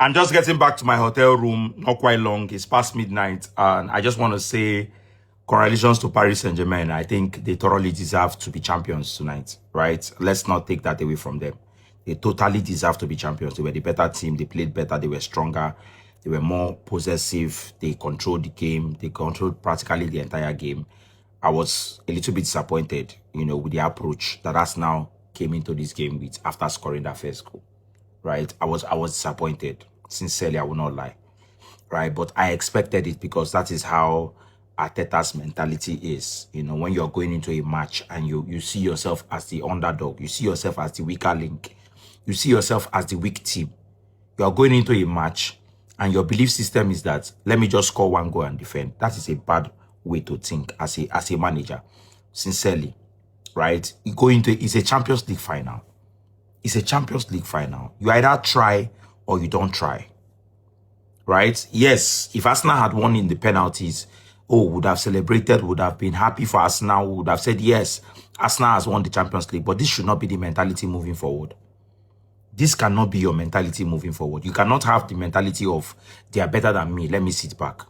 I'm just getting back to my hotel room, not quite long. It's past midnight. And I just want to say congratulations to Paris Saint-Germain. I think they thoroughly deserve to be champions tonight, right? Let's not take that away from them. They totally deserve to be champions. They were the better team. They played better. They were stronger. They were more possessive. They controlled the game. They controlled practically the entire game. I was a little bit disappointed, with the approach that Arsenal came into this game with after scoring that first goal, right? I was disappointed. Sincerely, I will not lie, right? But I expected it because that is how Arteta's mentality is. When you're going into a match and you see yourself as the underdog, you see yourself as the weaker link, you see yourself as the weak team. You are going into a match and your belief system is that, let me just score one goal and defend. That is a bad way to think as a manager, sincerely, right? You go into it's a Champions League final. It's a Champions League final. You either try or you don't try, right? Yes, if Arsenal had won in the penalties, would have celebrated, would have been happy for Arsenal, would have said, yes, Arsenal has won the Champions League, but this should not be the mentality moving forward. This cannot be your mentality moving forward. You cannot have the mentality of, they are better than me, let me sit back,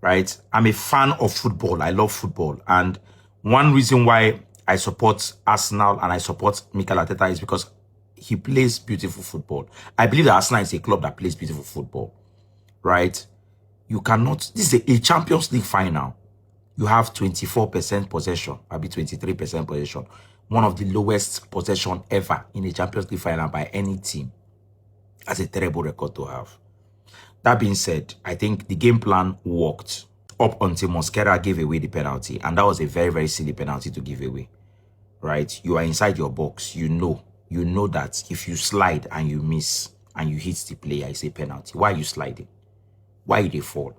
right? I'm a fan of football. I love football. And one reason why I support Arsenal and I support Mikel Arteta is because he plays beautiful football. I believe that Arsenal is a club that plays beautiful football, right? You cannot, this is a Champions League final. You have 24% possession, maybe 23% possession. One of the lowest possession ever in a Champions League final by any team. That's a terrible record to have. That being said, I think the game plan worked up until Mosquera gave away the penalty. And that was a very, very silly penalty to give away, right? You are inside your box. You know that if you slide and you miss and you hit the player, it's a penalty. Why are you sliding? Why did they fall?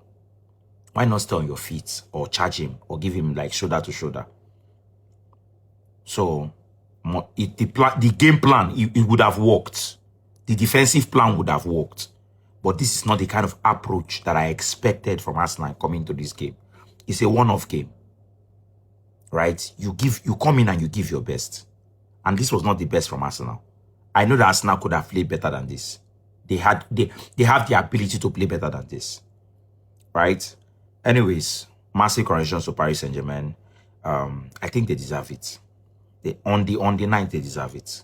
Why not stay on your feet or charge him or give him like shoulder to shoulder? So the game plan, it would have worked. The defensive plan would have worked. But this is not the kind of approach that I expected from Arsenal coming to this game. It's a one-off game, right? You come in and you give your best. And this was not the best from Arsenal. I know that Arsenal could have played better than this. They have the ability to play better than this, right? Anyways, massive congratulations to Paris Saint-Germain. I think they deserve it. On the night, they deserve it.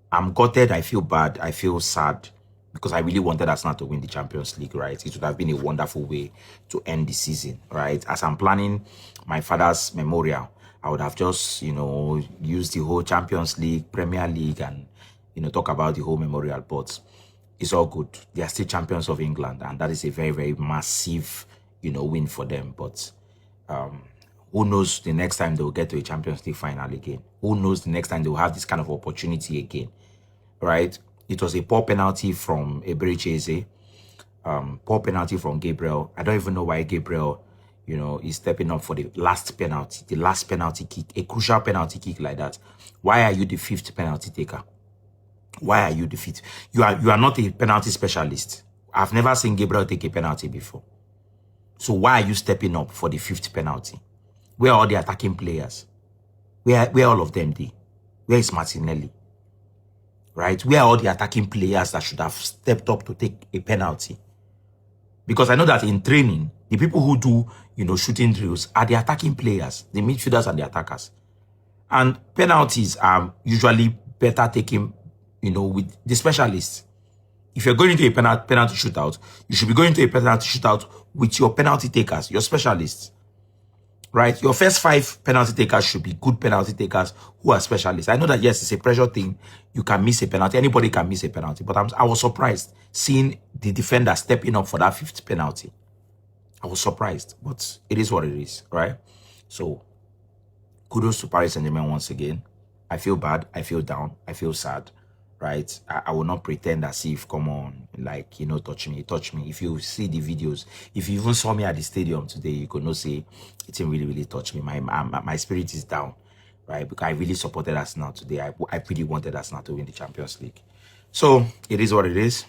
I'm gutted. I feel bad. I feel sad because I really wanted Arsenal to win the Champions League, right? It would have been a wonderful way to end the season, right? As I'm planning my father's memorial, I would have just, used the whole Champions League, Premier League, and, talk about the whole memorial. But it's all good. They are still champions of England, and that is a very, very massive, win for them. But who knows the next time they will get to a Champions League final again? Who knows the next time they will have this kind of opportunity again, right? It was a poor penalty from Eberechi Eze, poor penalty from Gabriel. I don't even know why Gabriel, is stepping up for the last penalty kick, a crucial penalty kick like that. Why are you the fifth penalty taker? Why are you the fifth? You are not a penalty specialist. I've never seen Gabriel take a penalty before. So why are you stepping up for the fifth penalty? Where are all the attacking players? Where all of them did? Where is Martinelli? Right? Where are all the attacking players that should have stepped up to take a penalty? Because I know that in training, the people who do, shooting drills are the attacking players, the midfielders and the attackers. And penalties are usually better taken, with the specialists. If you're going into a penalty shootout, you should be going to a penalty shootout with your penalty takers, your specialists. Right? Your first 5 penalty takers should be good penalty takers who are specialists. I know that, yes, it's a pressure thing. You can miss a penalty. Anybody can miss a penalty. But I was surprised seeing the defender stepping up for that 5th penalty. I was surprised. But it is what it is, right? So, kudos to Paris Saint-Germain once again. I feel bad. I feel down. I feel sad. Right? I will not pretend as if, come on, like, touch me. If you see the videos, if you even saw me at the stadium today, you could not say it didn't really, really touch me. My spirit is down, right? Because I really supported Arsenal today. I really wanted Arsenal to win the Champions League. So, it is what it is.